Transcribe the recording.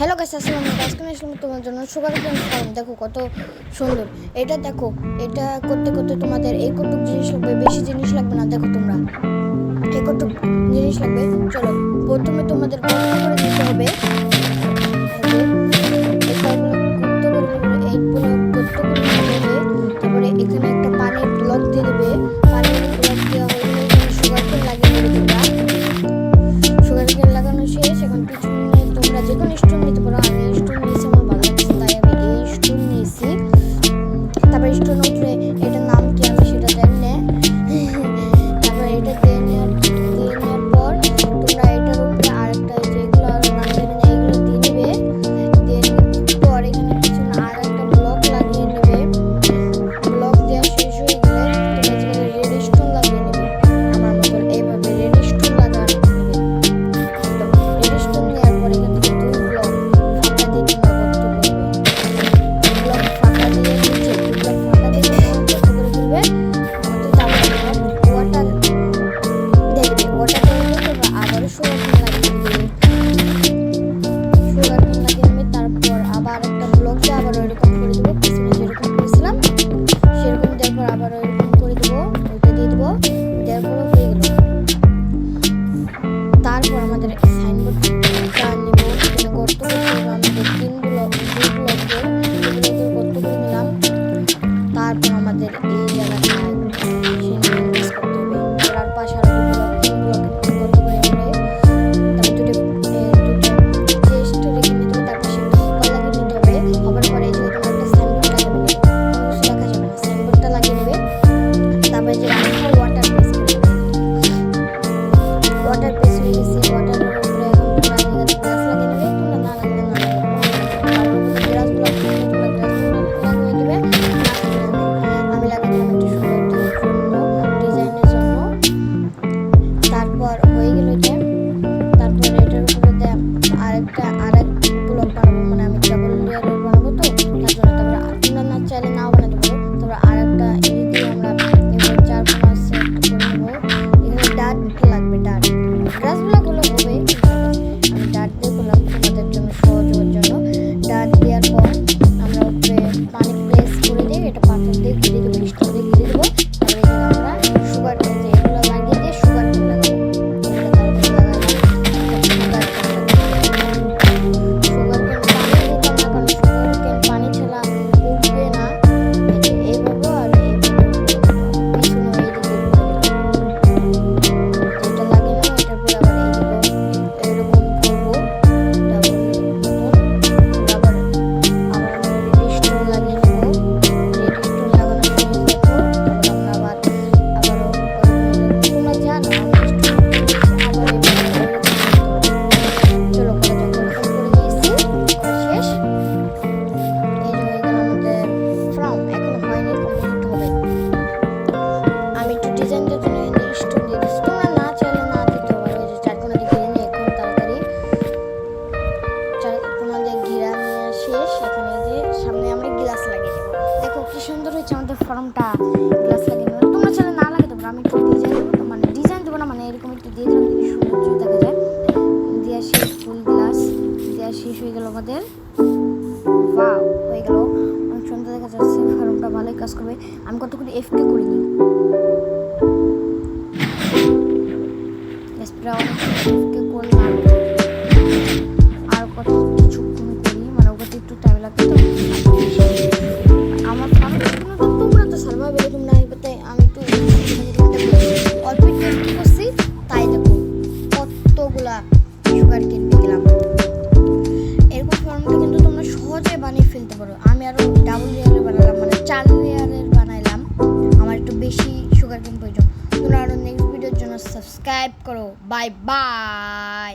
Hello guys, আসসালামু আলাইকুম। আজকে আসলাম তোমার জন্য সুগার কেন ফার্ম। দেখো কত সুন্দর এটা। দেখো এটা করতে করতে তোমাদের এই কটুক জিনিস লাগবে, বেশি জিনিস লাগবে না। দেখো তোমরা এই কটুক জিনিস লাগবে। চলো প্রথমে তোমাদের গর্ত করে দিতে হবে। তারপরে এখানে একটা পানির ব্লক দিয়ে দেবে। পানির ব্লক দেওয়া হয়ে গেলে এখানে সুগার কেন লাগিয়ে দেবে। তোমরা সুগার কেন লাগানো শেষ। এখন পিছনে তোমরা যে কোনো স্টোন নিতে পারো। আমি স্টোন নিয়েছি, আমার ভালো লাগছে তাই আমি এই স্টোন নিয়েছি। তারপরে স্টোন উপরে এটার নাম কি আমি সেটা জানি না। তারপরে এটা দিয়ে নেওয়ার পর তোমরা এটার উপরে আরেকটা যেগুলো আরো নাম জানি না এগুলো দিয়ে নেবে। দিয়ে পর এখানে পিছনে আর একটা ব্লক লাগিয়ে নেবে। ব্লক দেওয়া শেষ হয়ে গেলে তোমরা যেখানে রেড স্টোন লাগিয়ে নেবে। আমার মতো এইভাবে রেড স্টোন লাগানো নেবে। রেড স্টোন দেওয়ার পর এখান থেকে দুই ব্লক ফাঁকা দিয়ে তোমরা গর্ত করবে। ব্লক ফাঁকা দিয়ে নিচে ব্লক ফাঁকা দিয়ে তোমরা গর্ত করে দিবে। তারপরে ওয়াটার দেখবে। ওয়াটার দিয়ে তোমরা আবারও সুগার কেন লাগিয়ে দেবে। সুগার কেন লাগিয়ে নেবে। তারপর আবার একটা ব্লক দিয়ে আবার ওইরকম করে দেবো। পিছনে যেরকম করেছিলাম সেরকম দেওয়ার পর আবার ওইরকম করে দেবো। ওইটা দিয়ে দেবো। দেওয়ার পর হয়ে গেল। তারপর আমাদের সাইনবোর্ডটা নেব। এখানে গর্ত করতে হবে আমাদের দুই ব্লকের গর্ত করে নিলাম। তারপর আমাদের এই জায়গাটায় ইনভেস্ট করতে হবে। আর পাশে আরো তিন ব্লকের গর্ত করে নেবে। তারপর দুটো চেস্ট রেখে নিতে হবে। তারপর সেটা হপার লাগিয়ে নিতে হবে। হবার পরে এই যে তোমার একটা সাইনবোর্ড লাগাবে, কোনো কিছু রাখা যাবে না। সাইনবোর্ডটা লাগিয়ে নেবে। তারপরে যে রাখা ওয়াটার পেস্ট করে নেবে। ওয়াটার পেস্ট হয়ে গেছে। ওয়াটারের উপরে এখন তোমরা গ্লাস লাগিয়ে নেবে। তোমরা না লাগলে না লাগবে, আর উপরে গ্লাসগুলো তোমরা গ্লাসগুলো লাগিয়ে দেবে। আমি লাগিয়ে দিলাম একটু সৌন্দর্যের জন্য, ডিজাইনের জন্য। তারপর হয়ে গেল এটা। তারপর এটার উপরে আরেক ব্লক বানাবো, মানে আমি ডাবল লেয়ারের বানাবো তো তার জন্য। তারপরে তোমরা না চাইলে নাও বানাতে পারো। তারপর আরেকটা এই দিয়ে আমরা এবার 4-5 সেট করে নেবো। এখানে ডাট লাগবে। ডাট গাছগুলো হবে, আমি ডাট দিয়ে করলাম তোমাদের জন্য সহজ হওয়ার জন্য। ডাট দেওয়ার পর আমরা উপরে পানি প্লেস করে দিই। এটা পাথর দিয়ে ঘিরে দেবো, স্টোন দিয়ে ঘিরে দেবো। তারপরে এখানে আমরা সুগার কেন এগুলো লাগিয়ে দিয়ে সুগার কেন লাগাবো। এটা তাড়াতাড়ি লাগাই সুগার কেন পানি দিতাম না, কারণ সুগার কেন পানি ছাড়া উঠবে না। এইভাবে আর পিছনে এইদিকে এটা লাগিয়ে নেবো। এটার পরে আবার এরকম করবো ডাবল মতন। আবার রেড স্টোন লাগিয়ে নেবো। রেড স্টোন লাগানো শেষ। দেখো তারপর আমরা আবারও তোমরা জানো আমি স্টোন আবার চলো করা যাক। এরকম করে নিয়েছি, শেষ। এই যে হয়ে গেল আমাদের ফর্ম। এখন হয়নি, কমপ্লিট হবে। আমি একটু ডিজাইন দিয়ে জন্য স্টোন দিয়ে দিচ্ছি। তোমরা না চাইলে না দিতে পারো। এই যে চারকোনা দিয়ে ঘিরে নিয়ে এখন তাড়াতাড়ি চারকোনা দিয়ে ঘিরা নেওয়া শেষ। এখানে যে সামনে আমরা গ্লাস লাগিয়ে দেবো। দেখো কি সুন্দর হয়েছে আমাদের ফর্মটা। গ্লাস লাগিয়ে নেবো। তোমরা চাইলে না লাগাতে পারো। আমি একটু ডিজাইন দেবো, মানে ডিজাইন দেবো না, মানে এরকম একটু দিয়ে দিলাম, কি সুন্দর দেখা যায়। দেওয়া শেষ, ফুল গ্লাস দেওয়া শেষ হয়ে গেল আমাদের। ওয়াও, হয়ে গেল। অনেক সুন্দর দেখা যাচ্ছে। ফর্মটা ভালোই কাজ করবে। আমি কতগুলি এফকে করে নিই। স্প্রে অনেক এফকে করলাম। আর কত কিছুক্ষণ করি, মানে ওটাতে একটু টাইম লাগবে তো। আমার ফার্মের জন্য তো তোমরা তো সার্ভার বলে তোমরা এবারে আমি একটু অল্প একটু করছি, তাই দেখো কতগুলা সুগার কেন গেলাম। এরকম ফর্মটা কিন্তু তোমরা সহজে বানিয়ে ফেলতে পারো। আমি আরো ডাবল লেয়ারের বানালাম, মানে 4 লেয়ারের বানাইলাম। আমার একটু বেশি সুগার কেন প্রয়োজন। তোমরা আরো নেক্সট ভিডিওর জন্য সাবস্ক্রাইব করো। Bye bye.